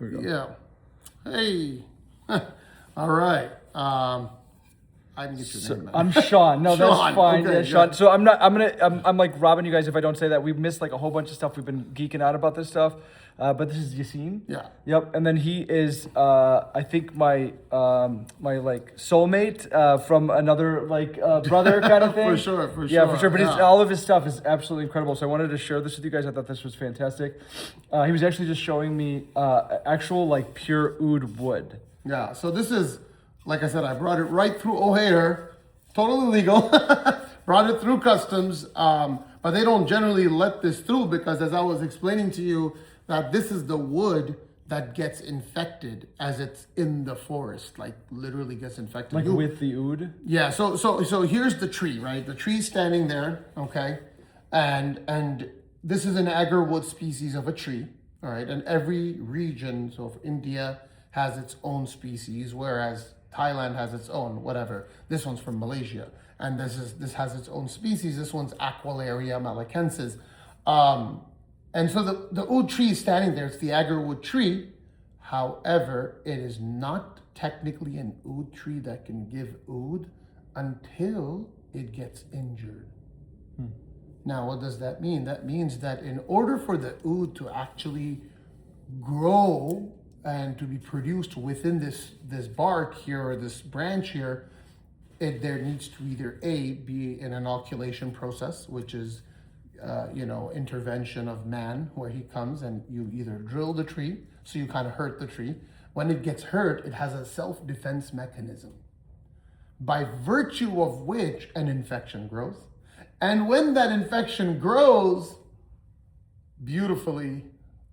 Here we go. Yeah. Hey. All right. I didn't get your name. Man. I'm Sean. No, Sean. that's fine. Okay, Yeah, Sean. good. So I'm like robbing you guys if I don't say that. We've missed like a whole bunch of stuff. We've been geeking out about this stuff. But this is Yassine. Yeah. Yep. And then he is, I think my like soulmate from another like brother kind of thing. For sure. Yeah, for sure. But yeah. all of his stuff is absolutely incredible. So I wanted to share this with you guys. I thought this was fantastic. He was actually just showing me actual like pure oud wood. Yeah, so this is, like I said, I brought it right through O'Hare, totally legal. Brought it through customs, but they don't generally let this through because, as I was explaining to you, that this is the wood that gets infected as it's in the forest, like literally gets infected. Like with the oud? Yeah, so here's the tree, right? The tree's standing there, okay? And this is an agar-wood species of a tree, all right? And every region, so if India has its own species, whereas Thailand has its own, whatever. This one's from Malaysia, and this has its own species. This one's Aquilaria malacensis. And so the oud tree is standing there. It's the agar-wood tree. However, it is not technically an oud tree that can give oud until it gets injured. Now, what does that mean? That means that in order for the oud to actually grow and to be produced within this bark here or this branch here, there needs to either be an inoculation process, which is intervention of man, where he comes and you either drill the tree, so you kind of hurt the tree. When it gets hurt, it has a self-defense mechanism, by virtue of which an infection grows. And when that infection grows, beautifully,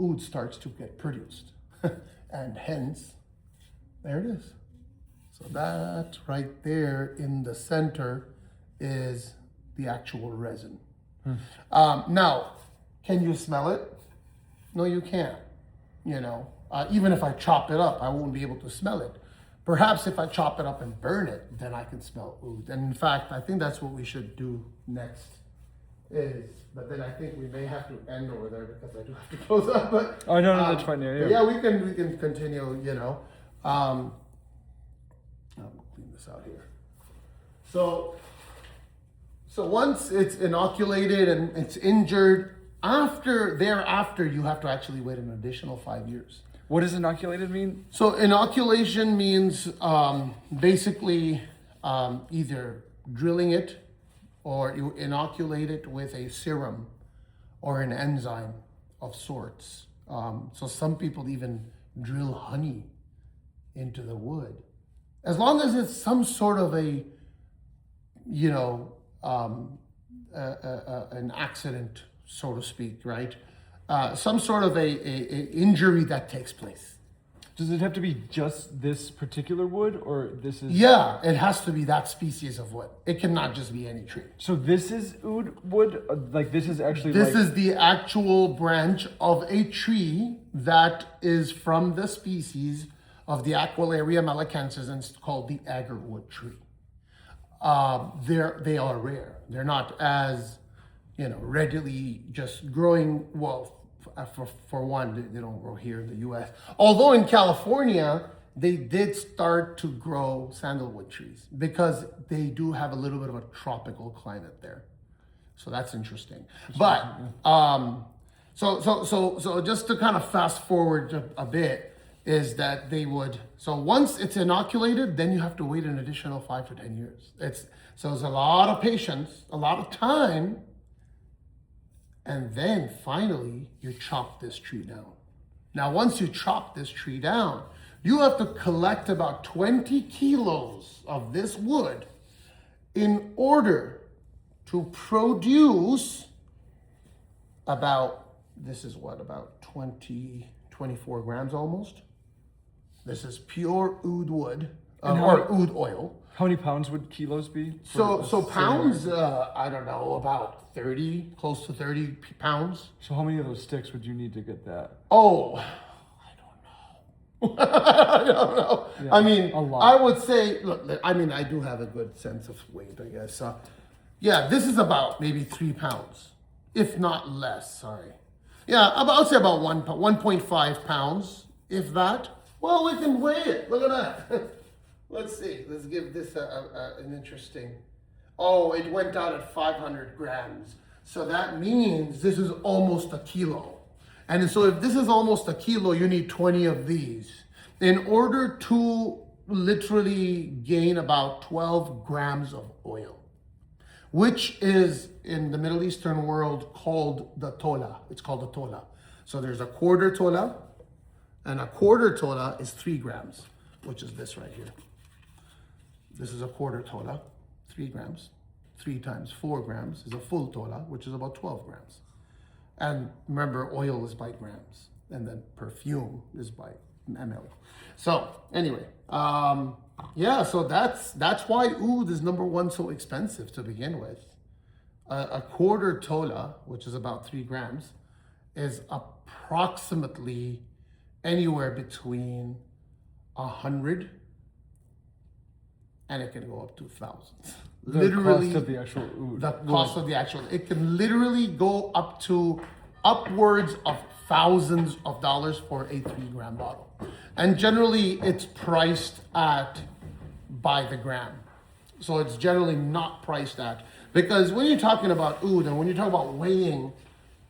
oud starts to get produced. And hence, there it is. So that right there in the center is the actual resin. Now, can you smell it? No, you can't. Even if I chop it up, I won't be able to smell it. Perhaps if I chop it up and burn it, then I can smell oud. And in fact, I think that's what we should do next. But then I think we may have to end over there because I do have to close up. But Oh no, that's fine. yeah, we can continue. I'll clean this out here. So once it's inoculated and it's injured, thereafter you have to actually wait an additional 5 years. What does inoculated mean? So inoculation means basically either drilling it, or you inoculate it with a serum or an enzyme of sorts. So some people even drill honey into the wood. As long as it's some sort of an accident, so to speak, right? Some sort of a injury that takes place. Does it have to be just this particular wood, or this is? Yeah, it has to be that species of wood. It cannot just be any tree. So this is oud wood? Like this is actually This is the actual branch of a tree that is from the species of the Aquilaria malacensis, and it's called the agar-wood tree. They are rare. They're not as, readily just growing. Well, for one, they don't grow here in the U.S. Although in California, they did start to grow sandalwood trees because they do have a little bit of a tropical climate there. So that's interesting. But so just to kind of fast forward a bit, is that they would, so once it's inoculated, then you have to wait an additional 5 to 10 years. So it's a lot of patience, a lot of time, and then finally you chop this tree down. Now, once you chop this tree down, you have to collect about 20 kilos of this wood in order to produce about 24 grams almost. This is pure oud wood, or oud oil. How many pounds would kilos be? So pounds, I don't know, about 30, close to 30 pounds. So how many of those sticks would you need to get that? Oh, I don't know. I don't know. Yeah, I mean, a lot. I would say, look, I do have a good sense of weight, I guess. Yeah, this is about maybe 3 pounds, if not less, sorry. Yeah, I would say about 1.5 pounds if that. Well, we can weigh it. Look at that. Let's see. Let's give this an interesting. Oh, it went out at 500 grams. So that means this is almost a kilo. And so if this is almost a kilo, you need 20 of these. In order to literally gain about 12 grams of oil, which is in the Middle Eastern world called the tola. It's called the tola. So there's a quarter tola, and a quarter tola is 3 grams, which is this right here. This is a quarter tola, 3 grams. 3 times 4 grams is a full tola, which is about 12 grams. And remember, oil is by grams, and then perfume is by ml. So anyway, yeah, so that's why oud is number one so expensive to begin with. A quarter tola, which is about 3 grams, is approximately anywhere between 100 and it can go up to thousands. Literally, cost of the actual oud. The cost of the actual, it can literally go up to upwards of thousands of dollars for a 3-gram bottle. And generally it's priced at by the gram. So it's generally not priced at, because when you're talking about oud and when you're talking about weighing,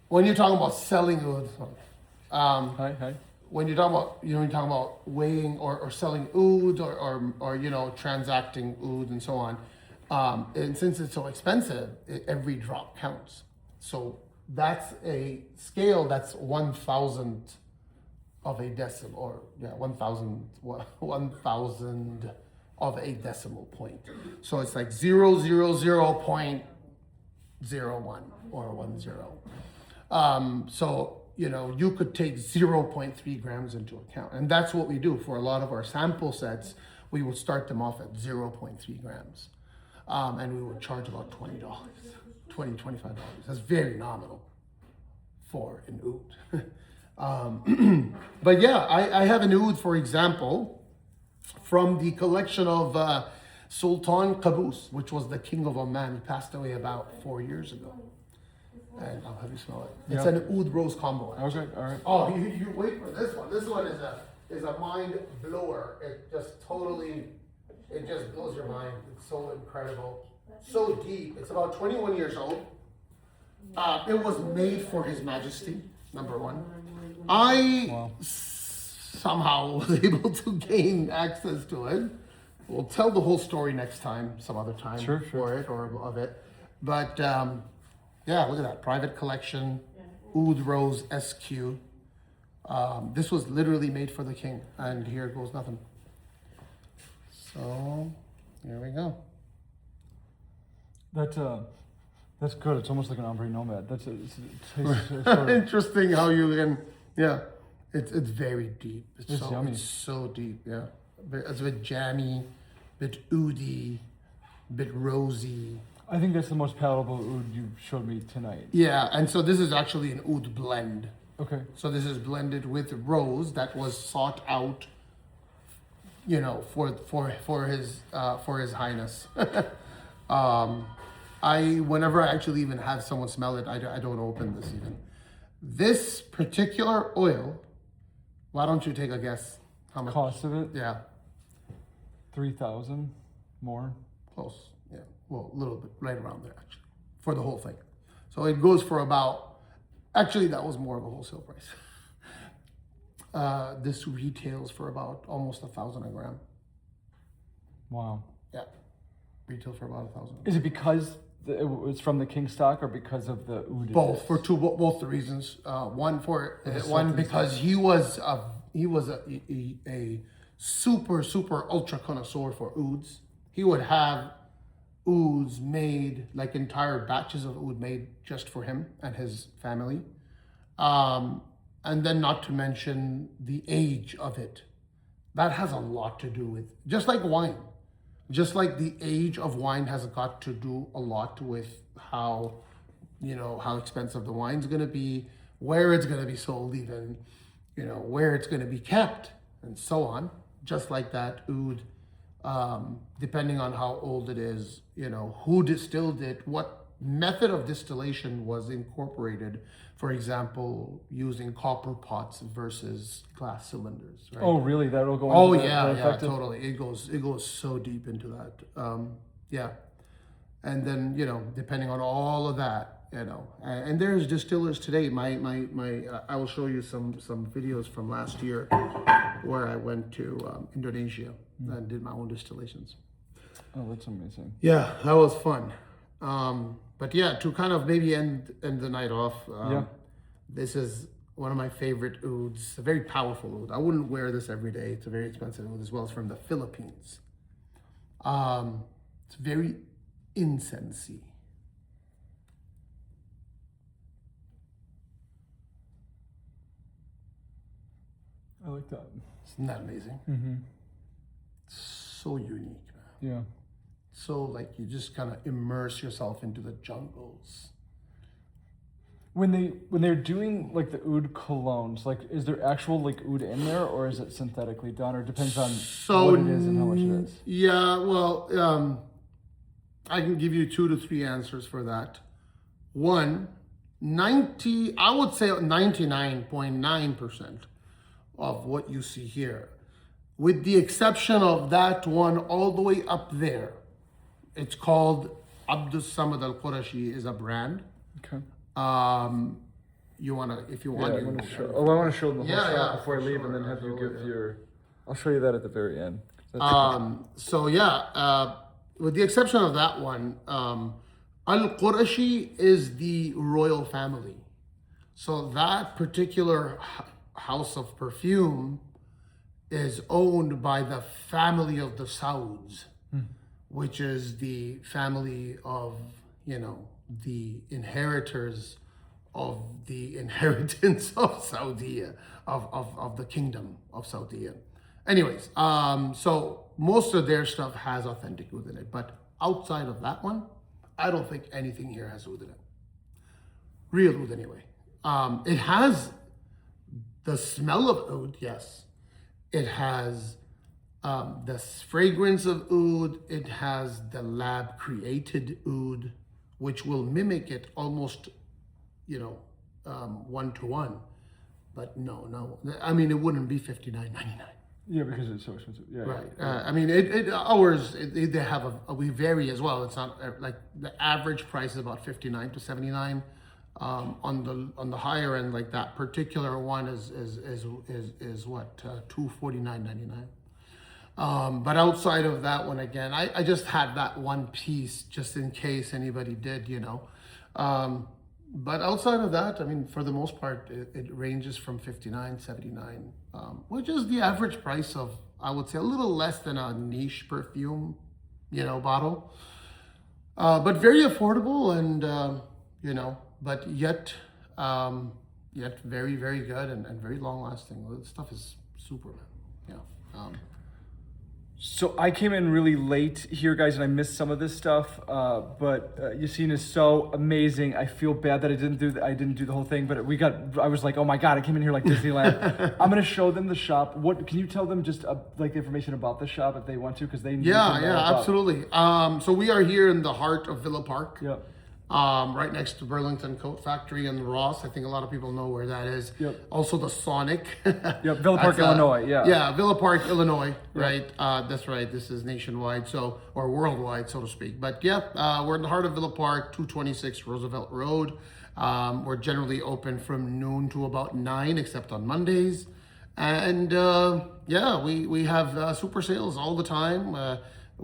when you're talking about selling oud, when you're talking about, you're talking about weighing or selling oud or transacting oud and so on. And since it's so expensive, every drop counts. So that's a scale that's 1,000 of a decimal, or 1,000 of a decimal point. So it's like 0.01 or 10. So you could take 0.3 grams into account, and that's what we do for a lot of our sample sets. We would start them off at 0.3 grams. And we would charge about $20, $25. That's very nominal for an oud. But yeah, I have an oud, for example, from the collection of Sultan Qaboos, which was the king of Oman. He passed away about 4 years ago. And I'll have you smell it. It's an oud rose combo. Okay, all right. Oh, you wait for this one. This one is a mind blower. It just blows your mind. It's so incredible, so deep. It's about 21 years old. It was made for His Majesty, number one. I somehow was able to gain access to it. We'll tell the whole story next time, some other time for it or of it. But yeah, look at that. Private collection, Oud Rose SQ. This was literally made for the king, and here goes nothing. So here we go. That's good. It's almost like an ombre nomad. It tastes sort of... Interesting how you can, it's very deep. It's yummy. It's so deep, yeah. It's a bit jammy, bit oudy, bit rosy. I think that's the most palatable oud you showed me tonight. Yeah, and so this is actually an oud blend. Okay. So this is blended with rose that was sought out, for his highness. Whenever I actually even have someone smell it, I don't open this even. This particular oil, why don't you take a guess? How much? Cost of it? Yeah. 3,000 more. Close. Yeah. Well, a little bit, right around there actually, for the whole thing. So it goes for about, actually that was more of a wholesale price. This retails for about almost 1,000 a gram. Wow. Yeah. Retail for about 1,000. Is it because it was from the king stock or because of the oud? Both, for both the reasons. One because he was a super ultra connoisseur for ouds. He would have ouds made, like entire batches of oud made just for him and his family. And then not to mention the age of it. That has a lot to do with, just like wine. Just like the age of wine has got to do a lot with how expensive the wine's going to be, where it's going to be sold even, where it's going to be kept, and so on. Just like that oud, depending on how old it is, who distilled it, what method of distillation was incorporated. For example, using copper pots versus glass cylinders. Right? Oh, really? That'll go. Oh into yeah, that yeah, effective? totally. It goes so deep into that. Yeah, and then depending on all of that, and there's distillers today. I will show you some videos from last year where I went to Indonesia and did my own distillations. Oh, that's amazing. Yeah, that was fun. But yeah, to kind of maybe end the night off. Yeah. This is one of my favorite ouds. A very powerful oud. I wouldn't wear this every day. It's a very expensive oud as well. It's from the Philippines. It's very incensey. I like that. Isn't that amazing? Mm-hmm. So unique, man. Yeah. So like you just kind of immerse yourself into the jungles. When they're doing like the oud colognes, like is there actual like oud in there, or is it synthetically done, or it depends on what it is and how much it is? Yeah, well, I can give you 2 to 3 answers for that. One, I would say 99.9% of what you see here, with the exception of that one all the way up there. It's called Abdus Samad Al Qurashi is a brand. Okay. You wanna, if you want, I want to show. Oh, I want to show them the whole Yeah, shop yeah, before I for leave, sure, and then have you give absolutely. your. I'll show you that at the very end. That's So yeah, with the exception of that one, Al-Qurashi is the royal family. So that particular house of perfume is owned by the family of the Sauds, which is the family of, the inheritors of the inheritance of Saudi, of the kingdom of Saudi. Anyways, so most of their stuff has authentic oud in it, but outside of that one, I don't think anything here has oud in it. Real oud anyway. It has the smell of oud, yes. It has the fragrance of oud. It has the lab created oud, which will mimic it almost, 1-to-1. But no. I mean, it wouldn't be $59.99. yeah, because it's so expensive. Yeah. Right. I mean, ours, they have we vary as well. It's not like the average price is about 59 to 79. On the higher end, like that particular one is what, $249.99. But outside of that one, again, I just had that one piece just in case anybody did, But outside of that, I mean, for the most part, it ranges from 59, 79, which is the average price of, I would say, a little less than a niche perfume, bottle. But very affordable and, but yet very, very good and very long lasting. The stuff is super, man. Yeah. So I came in really late here, guys, and I missed some of this stuff. But Yassine is so amazing. I feel bad that I didn't do the whole thing. But I was like, oh my god, I came in here like Disneyland. I'm gonna show them the shop. What can you tell them just like the information about the shop if they want to, because they need to know about. Absolutely. So we are here in the heart of Villa Park. Yep. Right next to Burlington Coat Factory and Ross. I think a lot of people know where that is. Yep. Also the Sonic. Yep, Villa Park, Illinois. Yeah. Yeah, Villa Park, Illinois. Right. That's right. This is nationwide, or worldwide, so to speak. But yeah, we're in the heart of Villa Park, 226 Roosevelt Road. We're generally open from noon to about 9, except on Mondays. And we have super sales all the time.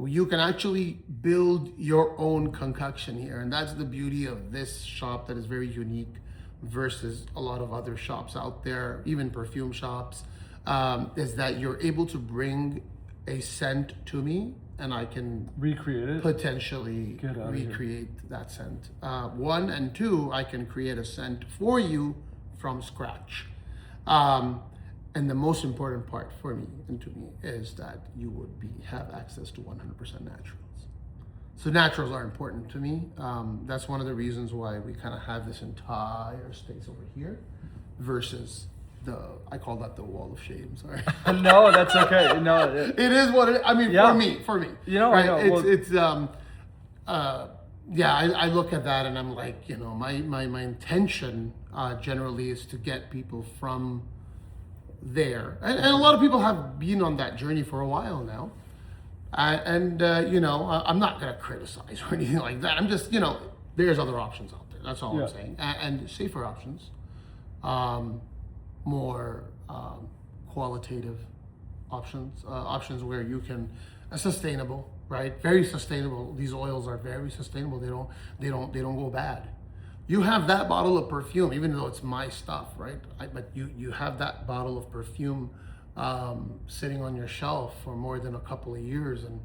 You can actually build your own concoction here, and that's the beauty of this shop that is very unique versus a lot of other shops out there, even perfume shops, is that you're able to bring a scent to me and I can recreate it, potentially recreate that scent. 1 and 2, I can create a scent for you from scratch. And the most important part for me and to me is that you would have access to 100% naturals. So naturals are important to me. That's one of the reasons why we kind of have this entire space over here versus I call that the wall of shame, sorry. No, that's okay. No, it is what it, I mean, for me. I know. It's yeah, I look at that and I'm like, my intention generally is to get people from there. And a lot of people have been on that journey for a while now. I'm not going to criticize or anything like that. I'm just, there's other options out there. That's all Yeah. I'm saying. And safer options, more qualitative options, options where you can, sustainable, right? Very sustainable. These oils are very sustainable. They don't go bad. You have that bottle of perfume, even though it's my stuff, right? But you have that bottle of perfume sitting on your shelf for more than a couple of years, and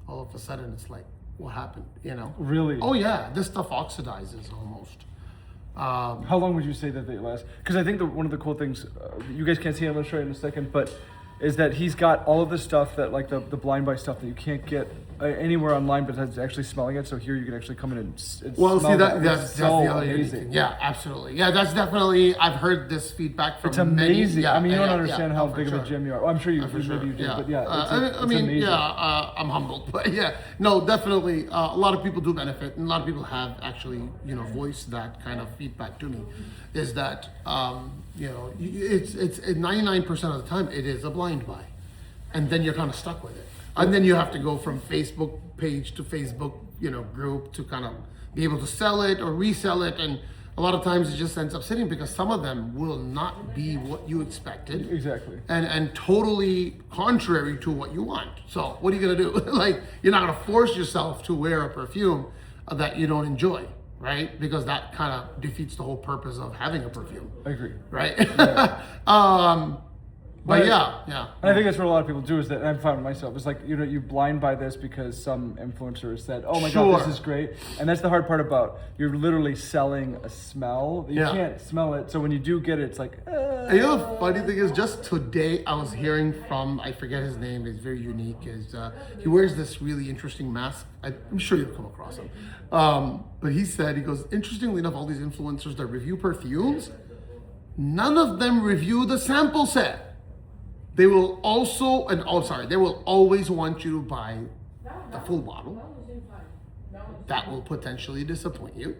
all of a sudden it's like, what happened? Really? Oh yeah, this stuff oxidizes almost. How long would you say that they last? Because I think one of the cool things, you guys can't see it, I'm going to show you in a second, but is that he's got all of the stuff that, like the blind buy stuff that you can't get anywhere online, but it's actually smelling it. So here you can actually come in and Well, smell see, that. that's It's the other unique amazing. thing. Yeah, absolutely. Yeah, that's definitely, I've heard this feedback from It's amazing. many. I mean, you don't yeah, understand yeah, how for big of a sure. gym you are. Well, I'm sure you For maybe sure. you do, Yeah. but yeah, it's I mean, amazing. yeah, I'm humbled, but yeah, no, definitely. A lot of people do benefit, and a lot of people have actually, voiced that kind of feedback to me. Is that it's 99% of the time it is a blind buy, and then you're kind of stuck with it, and then you have to go from Facebook page to Facebook, group to kind of be able to sell it or resell it, and a lot of times it just ends up sitting because some of them will not be what you expected. Exactly. And totally contrary to what you want. So what are you gonna do? Like, you're not gonna force yourself to wear a perfume that you don't enjoy, right? Because that kind of defeats the whole purpose of having a perfume, I agree. right? Yeah. But yeah. And I think that's what a lot of people do is that, and I'm finding myself, it's like, you blind buy this because some influencer said, oh my God, this Sure. is great. And that's the hard part about, you're literally selling a smell. You Yeah. can't smell it. So when you do get it, it's like, And the funny thing is, just today I was hearing from, I forget his name, he's very unique, he wears this really interesting mask. I'm sure you'll come across him. But he goes, interestingly enough, all these influencers that review perfumes, none of them review the sample set. They will they will always want you to buy the full bottle. That will potentially disappoint you.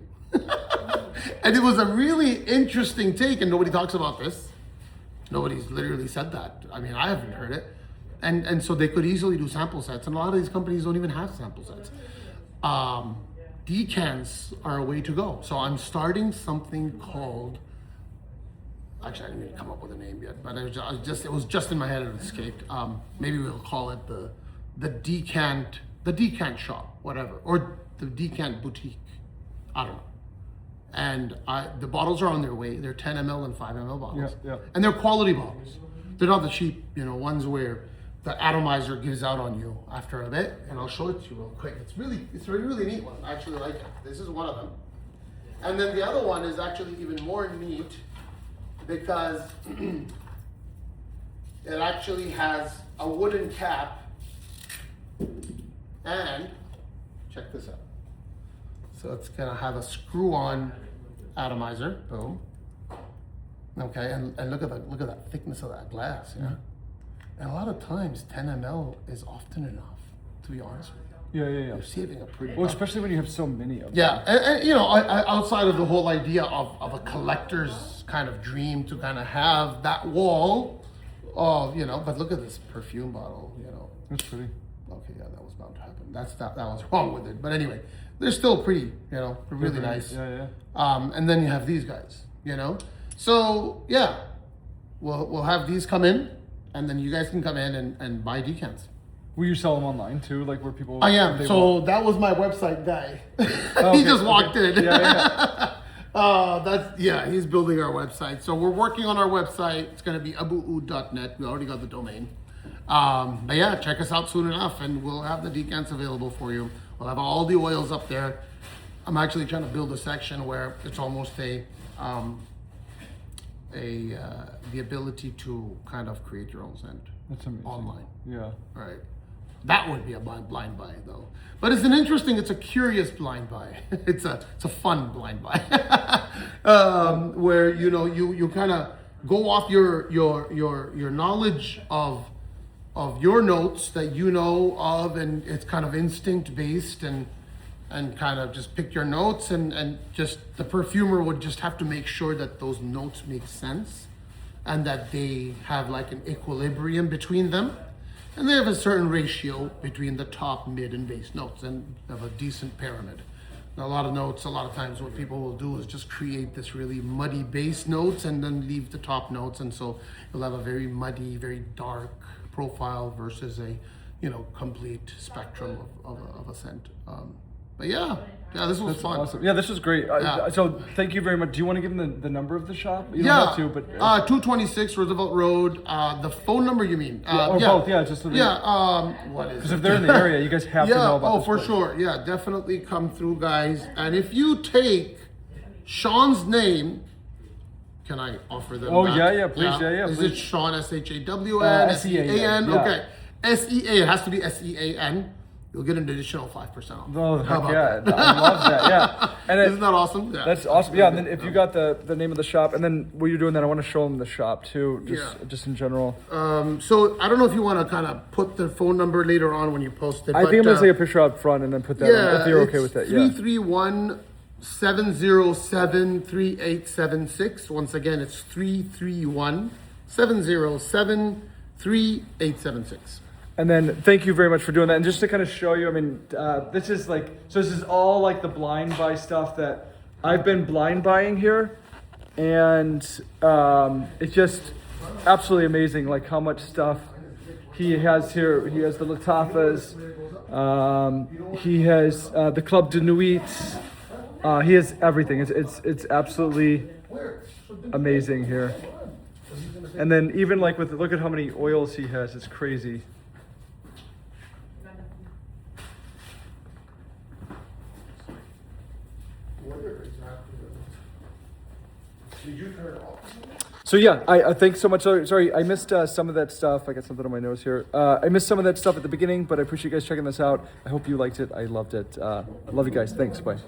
And it was a really interesting take, and nobody talks about this. Nobody's literally said that. I mean, I haven't heard it. And so they could easily do sample sets, and a lot of these companies don't even have sample sets. Decants are a way to go. So I'm starting something called, actually I didn't even come up with a name yet, but it was just in my head and it escaped. Maybe we'll call it the decant shop, whatever, or the decant boutique. I don't know. And the bottles are on their way. They're 10 ml and 5 ml bottles. Yeah. And they're quality bottles. They're not the cheap, ones where the atomizer gives out on you after a bit. And I'll show it to you real quick. It's a really neat one. I actually like it. This is one of them. And then the other one is actually even more neat because it actually has a wooden cap, and check this out. So it's gonna have a screw-on atomizer, boom. Okay, and look at that thickness of that glass, yeah. And a lot of times 10 ml is often enough, to be honest with you. Yeah. You're saving a pretty Well, especially when you have so many of them. yeah, and outside of the whole idea of a collector's kind of dream to kind of have that wall of, but look at this perfume bottle, That's pretty. Okay, yeah, that was bound to happen. That was wrong with it. But anyway, they're still pretty, really nice. Yeah. And then you have these guys, So yeah, we'll have these come in, and then you guys can come in and buy decants. Will you sell them online too, like where people? I am. they So want- that was my website guy. Okay, He just walked in. Yeah. He's building our website. So we're working on our website. It's going to be OUD.net. We already got the domain. But yeah, check us out soon enough, and we'll have the decants available for you. We'll have all the oils up there. I'm actually trying to build a section where it's almost the ability to kind of create your own scent That's amazing. online. Yeah. Right. That would be a blind buy though. But it's a curious blind buy. It's a fun blind buy. Where you kind of go off your knowledge of your notes that you know of, and it's kind of instinct based, and and kind of just pick your notes, and just the perfumer would just have to make sure that those notes make sense and that they have like an equilibrium between them. And they have a certain ratio between the top, mid, and base notes, and have a decent pyramid. Now, a lot of notes, a lot of times what people will do is just create this really muddy base notes and then leave the top notes. And so you'll have a very muddy, very dark profile versus a, complete spectrum of a scent. But yeah, this was fun. Awesome. Yeah, this was great. Yeah. So thank you very much. Do you want to give them the number of the shop? You don't Yeah, have to, but 226 Roosevelt Road. The phone number you mean? or both. Yeah, just What is because it? if they're in the area, you guys have to know about. Oh, this for place. sure. Yeah, definitely come through, guys. And if you take Sean's name, can I offer them? Oh, that? yeah, please, yeah, Is please. it Sean SHAWN SEAN? yeah. Okay, SEA. It has to be SEAN. You'll get an additional 5% off. Oh, How heck about yeah. that? I love that. Yeah. And Isn't that awesome? Yeah. That's awesome. Yeah, and then if you got the name of the shop, and then while you're doing that, I want to show them the shop too, just in general. So I don't know if you want to kind of put the phone number later on when you post it. I think I'm gonna take a picture out front and then put that on, if you're okay with that. Yeah. 331-707-3876. Once again, it's 331-707-3876. And then thank you very much for doing that. And just to kind of show you, I mean, this is all like the blind buy stuff that I've been blind buying here. And it's just absolutely amazing, like how much stuff he has here. He has the Latafas. He has the Club de Nuits. He has everything. It's absolutely amazing here. And then even like look at how many oils he has. It's crazy. So yeah, I thanks so much. Sorry, I missed some of that stuff. I got something on my nose here. I missed some of that stuff at the beginning, but I appreciate you guys checking this out. I hope you liked it. I loved it. I love you guys. Thanks. Bye.